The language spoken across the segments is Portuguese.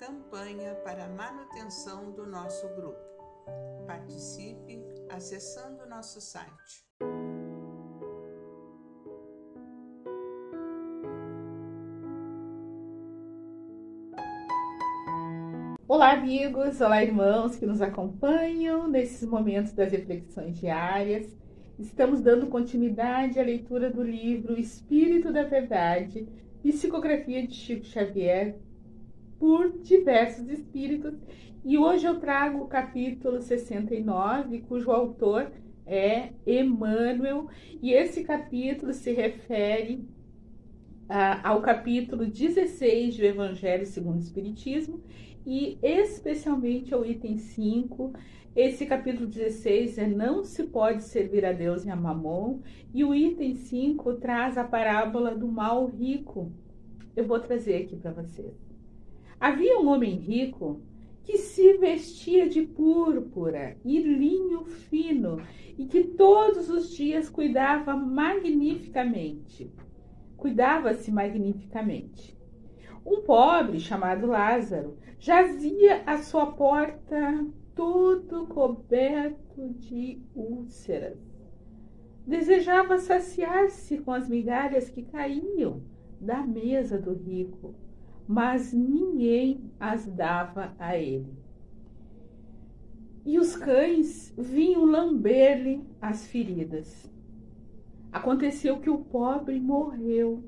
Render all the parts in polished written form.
campanha para a manutenção do nosso grupo. Participe acessando nosso site. Olá, amigos! Olá, irmãos que nos acompanham nesses momentos das reflexões diárias. Estamos dando continuidade à leitura do livro Espírito da Verdade, Psicografia de Chico Xavier, por diversos espíritos. E hoje eu trago o capítulo 69, cujo autor é Emmanuel. E esse capítulo se refere ao capítulo 16 do Evangelho segundo o Espiritismo, e especialmente ao item 5. Esse capítulo 16 não se pode servir a Deus e a Mamon, e o item 5 traz a parábola do mal rico. Eu vou trazer aqui para vocês. Havia um homem rico que se vestia de púrpura e linho fino e que todos os dias cuidava-se magnificamente. Um pobre chamado Lázaro jazia à sua porta todo coberto de úlceras. Desejava saciar-se com as migalhas que caíam da mesa do rico, mas ninguém as dava a ele. E os cães vinham lamber-lhe as feridas. Aconteceu que o pobre morreu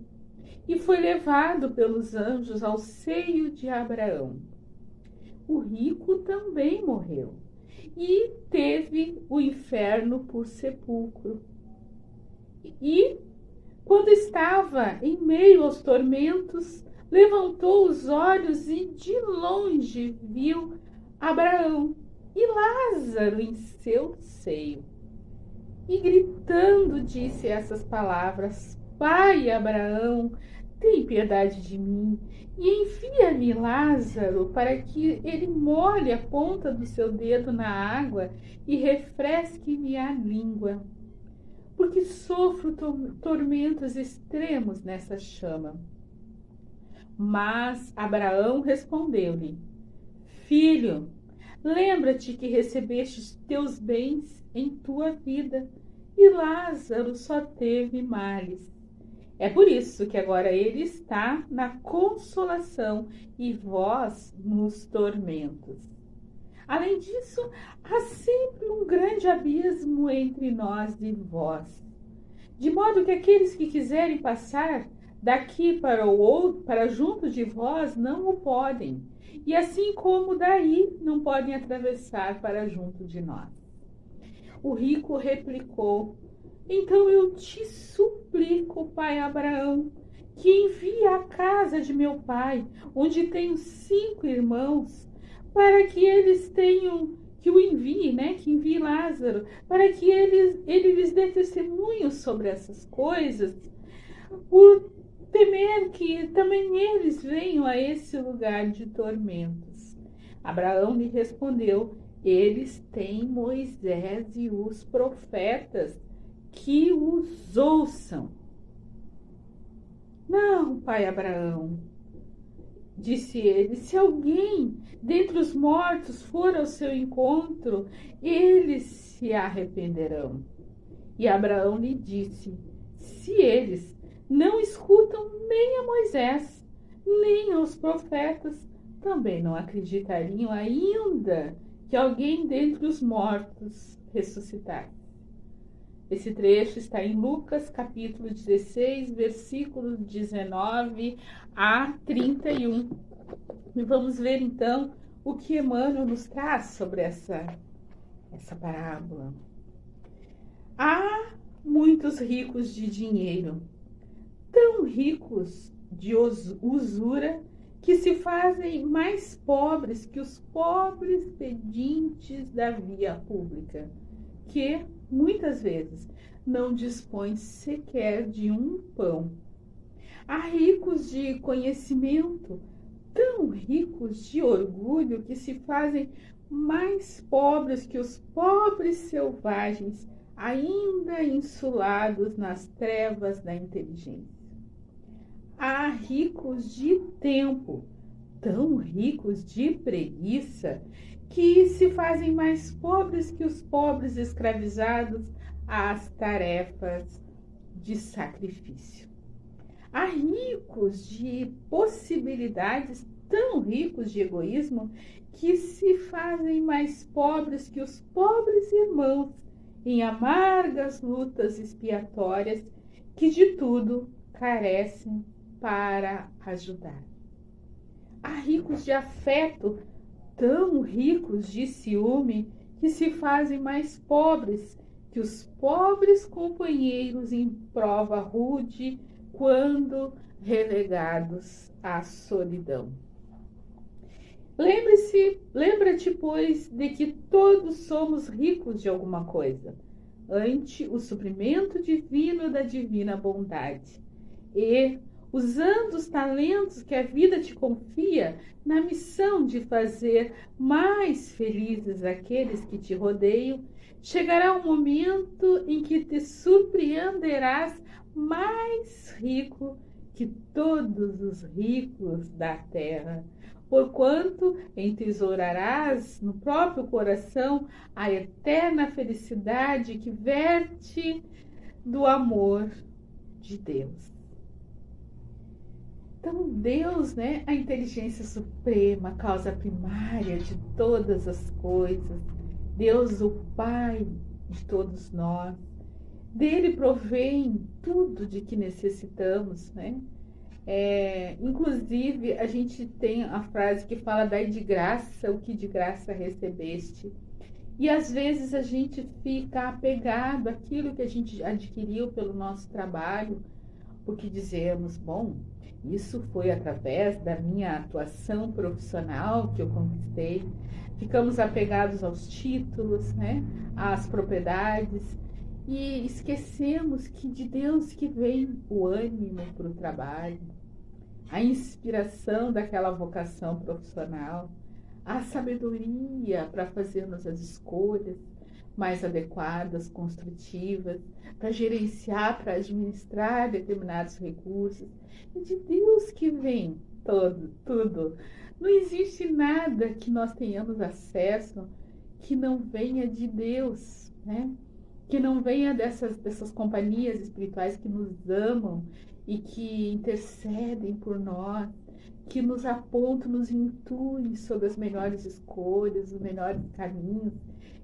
e foi levado pelos anjos ao seio de Abraão. O rico também morreu e teve o inferno por sepulcro. E, quando estava em meio aos tormentos, levantou os olhos e de longe viu Abraão e Lázaro em seu seio. E gritando disse essas palavras: Pai Abraão, tem piedade de mim e envia-me Lázaro para que ele molhe a ponta do seu dedo na água e refresque-me a língua, porque sofro tormentos extremos nessa chama. Mas Abraão respondeu-lhe: Filho, lembra-te que recebeste teus bens em tua vida e Lázaro só teve males. É por isso que agora ele está na consolação e vós nos tormentos. Além disso, há sempre um grande abismo entre nós e vós, de modo que aqueles que quiserem passar daqui para junto de vós não o podem, e assim como daí não podem atravessar para junto de nós. O rico replicou: Então eu te suplico, pai Abraão, que envie à casa de meu pai, onde tenho 5 irmãos, para que eles que envie Lázaro, para que ele lhes dê testemunho sobre essas coisas, por temer que também eles venham a esse lugar de tormentos. Abraão lhe respondeu: Eles têm Moisés e os profetas, que os ouçam. Não, pai Abraão, disse ele, se alguém dentre os mortos for ao seu encontro, eles se arrependerão. E Abraão lhe disse: se eles não escutam nem a Moisés, nem aos profetas, também não acreditariam ainda que alguém dentre os mortos ressuscitasse. Esse trecho está em Lucas, capítulo 16, versículos 19 a 31. E vamos ver, então, o que Emmanuel nos traz sobre essa parábola. Há muitos ricos de dinheiro, tão ricos de usura, que se fazem mais pobres que os pobres pedintes da via pública, que muitas vezes não dispõem sequer de um pão. Há ricos de conhecimento, tão ricos de orgulho, que se fazem mais pobres que os pobres selvagens, ainda insulados nas trevas da inteligência. Há ricos de tempo, tão ricos de preguiça que se fazem mais pobres que os pobres escravizados às tarefas de sacrifício. Há ricos de possibilidades, tão ricos de egoísmo, que se fazem mais pobres que os pobres irmãos em amargas lutas expiatórias que de tudo carecem para ajudar. Há ricos de afeto, tão ricos de ciúme, que se fazem mais pobres que os pobres companheiros em prova rude quando relegados à solidão. Lembra-te, pois, de que todos somos ricos de alguma coisa, ante o suprimento divino da divina bondade. E, usando os talentos que a vida te confia, na missão de fazer mais felizes aqueles que te rodeiam, chegará um momento em que te surpreenderás mais rico que todos os ricos da terra, porquanto entesourarás no próprio coração a eterna felicidade que verte do amor de Deus. Então, Deus, né, a inteligência suprema, a causa primária de todas as coisas, Deus, o Pai de todos nós, dele provém tudo de que necessitamos, né? Inclusive, a gente tem a frase que fala: dai de graça o que de graça recebeste. E às vezes a gente fica apegado àquilo que a gente adquiriu pelo nosso trabalho, porque dizemos, bom, isso foi através da minha atuação profissional que eu conquistei. Ficamos apegados aos títulos, né, às propriedades, e esquecemos que de Deus que vem o ânimo para o trabalho, a inspiração daquela vocação profissional, a sabedoria para fazermos as escolhas mais adequadas, construtivas, para gerenciar, para administrar determinados recursos. É de Deus que vem tudo. Não existe nada que nós tenhamos acesso que não venha de Deus, né? Que não venha dessas companhias espirituais que nos amam e que intercedem por nós, que nos apontam, nos intuem sobre as melhores escolhas, os melhores caminhos.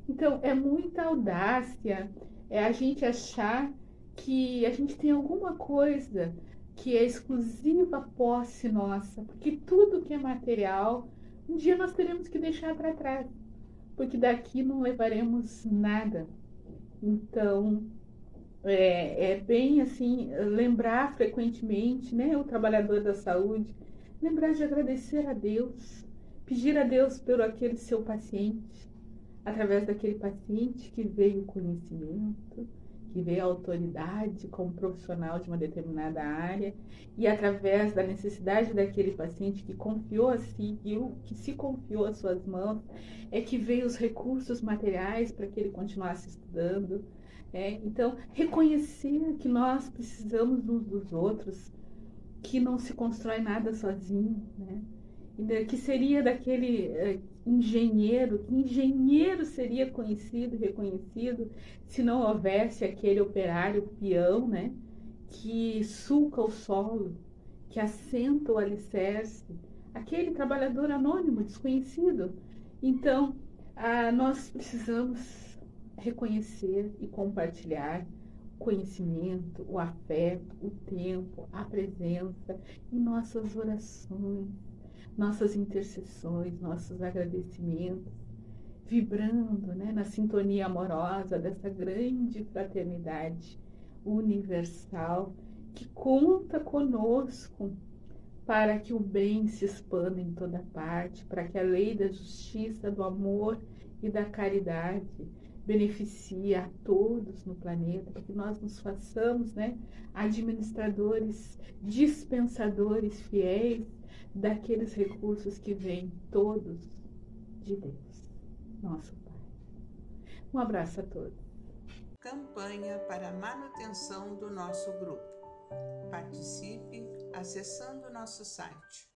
Então, é muita audácia, é a gente achar que a gente tem alguma coisa que é exclusiva posse nossa, porque tudo que é material, um dia nós teremos que deixar para trás, porque daqui não levaremos nada. Então, é bem assim, lembrar frequentemente, né, o trabalhador da saúde, lembrar de agradecer a Deus, pedir a Deus pelo aquele seu paciente, através daquele paciente que veio o conhecimento, que veio a autoridade como profissional de uma determinada área, e através da necessidade daquele paciente que confiou a si, que se confiou às suas mãos, é que veio os recursos materiais para que ele continuasse estudando. Então, reconhecer que nós precisamos uns dos outros, que não se constrói nada sozinho, né? Que seria daquele engenheiro, que engenheiro seria conhecido e reconhecido se não houvesse aquele operário peão, né, que sulca o solo, que assenta o alicerce, aquele trabalhador anônimo, desconhecido. Então, nós precisamos reconhecer e compartilhar o conhecimento, o afeto, o tempo, a presença em nossas orações, nossas intercessões, nossos agradecimentos, vibrando, né, na sintonia amorosa dessa grande fraternidade universal que conta conosco para que o bem se expanda em toda parte, para que a lei da justiça, do amor e da caridade beneficie a todos no planeta, para que nós nos façamos, né, administradores, dispensadores fiéis daqueles recursos que vêm todos de Deus, nosso Pai. Um abraço a todos. Campanha para a manutenção do nosso grupo. Participe acessando nosso site